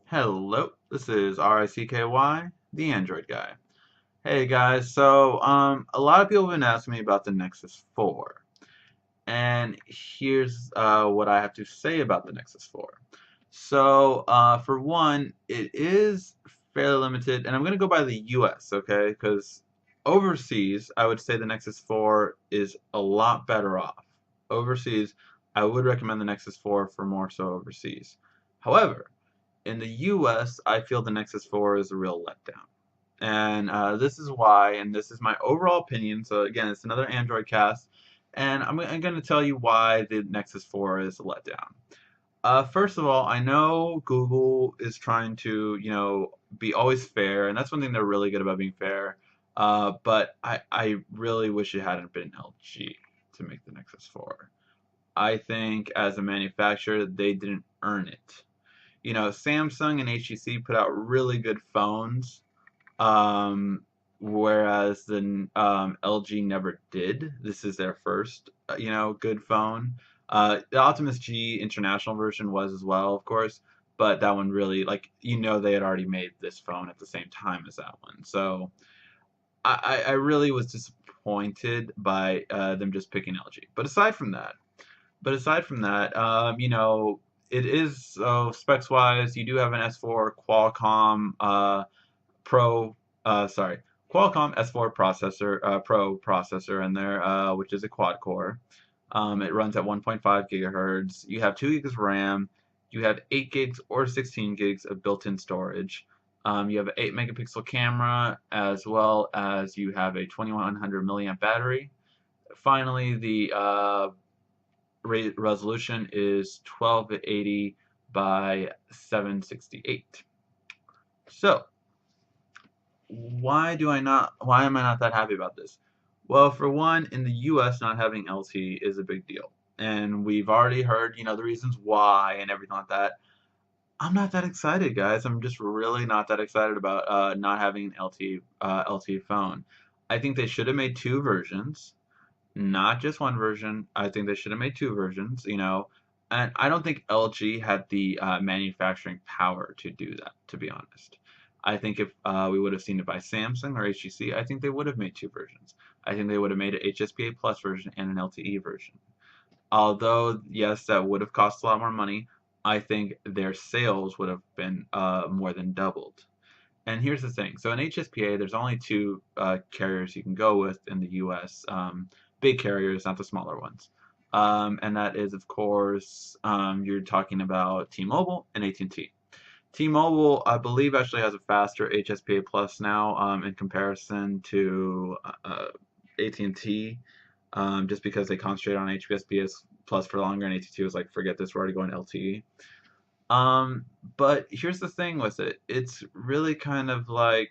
Hello, this is RICKY, the Android guy. Hey guys, so a lot of people have been asking me about the Nexus 4, and here's what I have to say about the Nexus 4. For one, it is fairly limited, and I'm going to go by the US, okay? Because overseas, I would say the Nexus 4 is a lot better off. Overseas, I would recommend the Nexus 4 for more so overseas. However, in the US, I feel the Nexus 4 is a real letdown. And this is why, and this is my overall opinion. So, again, it's another Android cast, and I'm going to tell you why the Nexus 4 is a letdown. First of all, I know Google is trying to, be always fair, and that's one thing they're really good about being fair. But I really wish it hadn't been LG to make the Nexus 4. I think as a manufacturer, they didn't earn it. Samsung and HTC put out really good phones, whereas the LG never did. This is their first, good phone. The Optimus G international version was as well, of course, but that one really, like, they had already made this phone at the same time as that one. So I really was disappointed by them just picking LG. But aside from that, it is specs wise, you do have an S4 Qualcomm Pro, sorry, Qualcomm S4 processor, Pro processor in there, which is a quad core. It runs at 1.5 gigahertz. You have 2 gigs of RAM. You have 8 gigs or 16 gigs of built-in storage. You have an 8 megapixel camera, as well as you have a 2100 milliamp battery. Finally, the resolution is 1280 by 768. So, why am I not that happy about this? Well, for one, in the US, not having LT is a big deal. And we've already heard, the reasons why and everything like that. I'm not that excited, guys. I'm just really not that excited about not having an LT phone. I think they should have made two versions, not just one version. I think they should have made two versions. And I don't think LG had the manufacturing power to do that, to be honest. I think if we would have seen it by Samsung or HTC, I think they would have made two versions. I think they would have made an HSPA Plus version and an LTE version. Although, yes, that would have cost a lot more money, I think their sales would have been more than doubled. And here's the thing. So in HSPA, there's only two carriers you can go with in the US. Big carriers, not the smaller ones. And that is, of course, you're talking about T-Mobile and AT&T. T-Mobile, I believe, actually has a faster HSPA Plus now in comparison to AT&T, just because they concentrate on HSPA Plus for longer, and AT&T was like, forget this, we're already going LTE. But here's the thing with it. It's really kind of like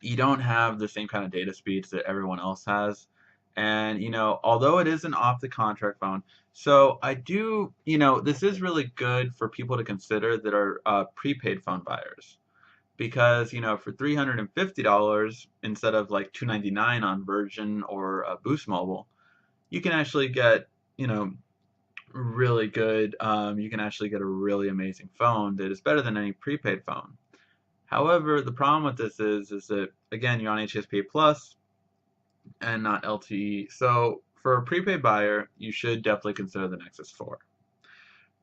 you don't have the same kind of data speeds that everyone else has. And, although it is an off the contract phone, so I do, this is really good for people to consider that are prepaid phone buyers. Because, for $350 instead of like $299 on Virgin or Boost Mobile, you can actually get, really good, you can actually get a really amazing phone that is better than any prepaid phone. However, the problem with this is that, again, you're on HSPA Plus and not LTE. So for a prepaid buyer, you should definitely consider the Nexus 4.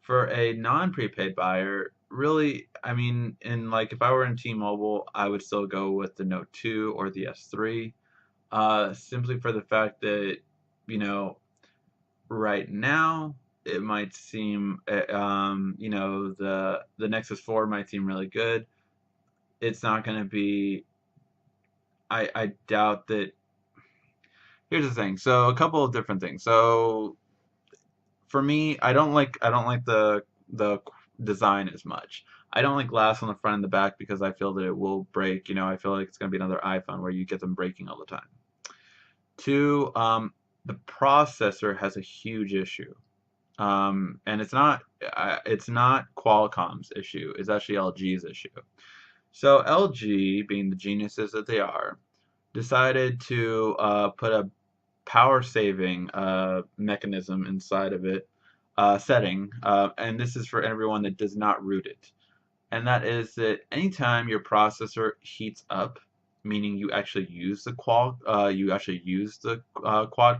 For a non-prepaid buyer, really, I mean, if I were in T-Mobile, I would still go with the Note 2 or the S3, simply for the fact that, you know, right now it might seem, the Nexus 4 might seem really good. It's not going to be. I doubt that. Here's the thing. So a couple of different things. So for me, I don't like the design as much. I don't like glass on the front and the back because I feel that it will break. I feel like it's gonna be another iPhone where you get them breaking all the time. Two, the processor has a huge issue, and it's not Qualcomm's issue. It's actually LG's issue. So LG, being the geniuses that they are, decided to put a power saving mechanism inside of it, setting, and this is for everyone that does not root it. and that is that anytime your processor heats up, meaning you actually use the quad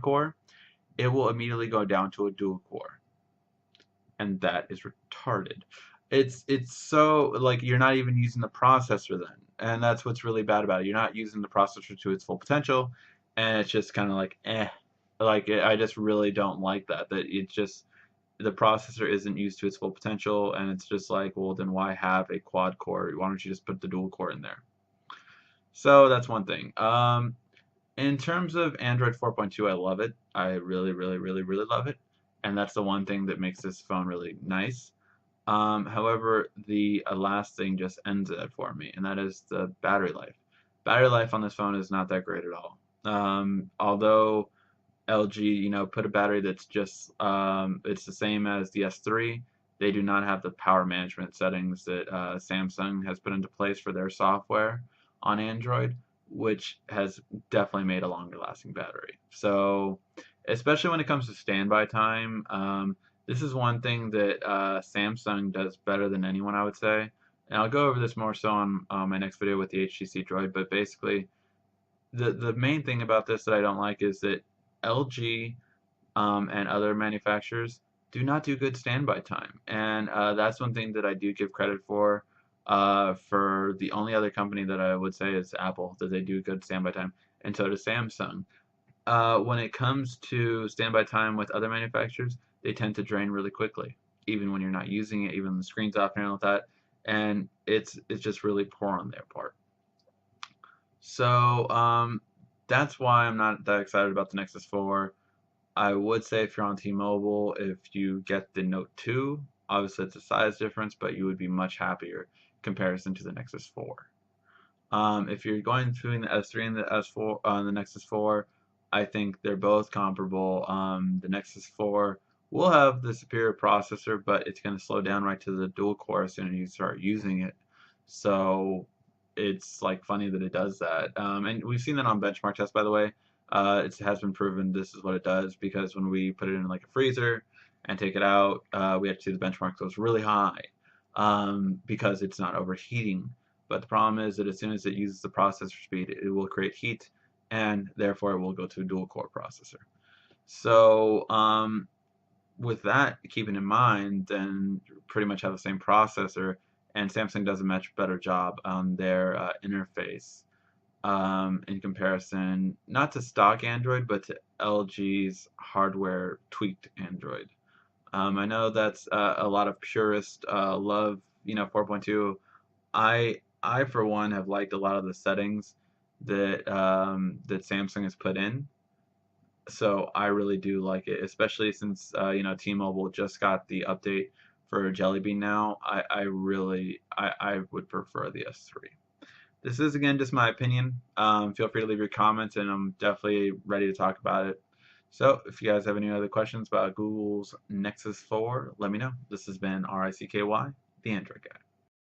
core, it will immediately go down to a dual core, and that is retarded. It's so like you're not even using the processor then, and that's what's really bad about it. You're not using the processor to its full potential, and it's just kind of like eh. I just really don't like that. That it just the processor isn't used to its full potential, and it's just like, well, then why have a quad core? Why don't you just put the dual core in there? So that's one thing. In terms of Android 4.2, I love it. I really, really, really, really love it, and that's the one thing that makes this phone really nice. However, the last thing just ends it for me, and that is the battery life. Battery life on this phone is not that great at all. Although LG, put a battery that's just it's the same as the S3. They do not have the power management settings that Samsung has put into place for their software on Android, which has definitely made a longer lasting battery. So, especially when it comes to standby time, this is one thing that Samsung does better than anyone, I would say. And I'll go over this more so on my next video with the HTC Droid, but basically, the main thing about this that I don't like is that LG and other manufacturers do not do good standby time, and that's one thing that I do give credit for. For the only other company that I would say is Apple, that they do good standby time, and so does Samsung. When it comes to standby time with other manufacturers, they tend to drain really quickly, even when you're not using it, even when the screen's off and all that, and it's just really poor on their part. So that's why I'm not that excited about the Nexus 4. I would say if you're on T-Mobile, if you get the Note 2, obviously it's a size difference, but you would be much happier in comparison to the Nexus 4. If you're going between the S3 and the S4, the Nexus 4, I think they're both comparable. The Nexus 4 will have the superior processor, but it's going to slow down right to the dual core as soon as you start using it. So it's like funny that it does that. And we've seen that on benchmark tests, by the way. It has been proven this is what it does because when we put it in like a freezer and take it out, we have to see the benchmark goes really high because it's not overheating. But the problem is that as soon as it uses the processor speed, it will create heat, and therefore it will go to a dual core processor. So with that keeping in mind, then pretty much have the same processor, and Samsung does a much better job on their interface in comparison, not to stock Android, but to LG's hardware tweaked Android. I know that's a lot of purists love, 4.2. I for one have liked a lot of the settings that Samsung has put in. So I really do like it, especially since T-Mobile just got the update for Jelly Bean now. I would prefer the S3. This is again just my opinion. Feel free to leave your comments, and I'm definitely ready to talk about it. So if you guys have any other questions about Google's Nexus 4, let me know. This has been RICKY, the Android Guy.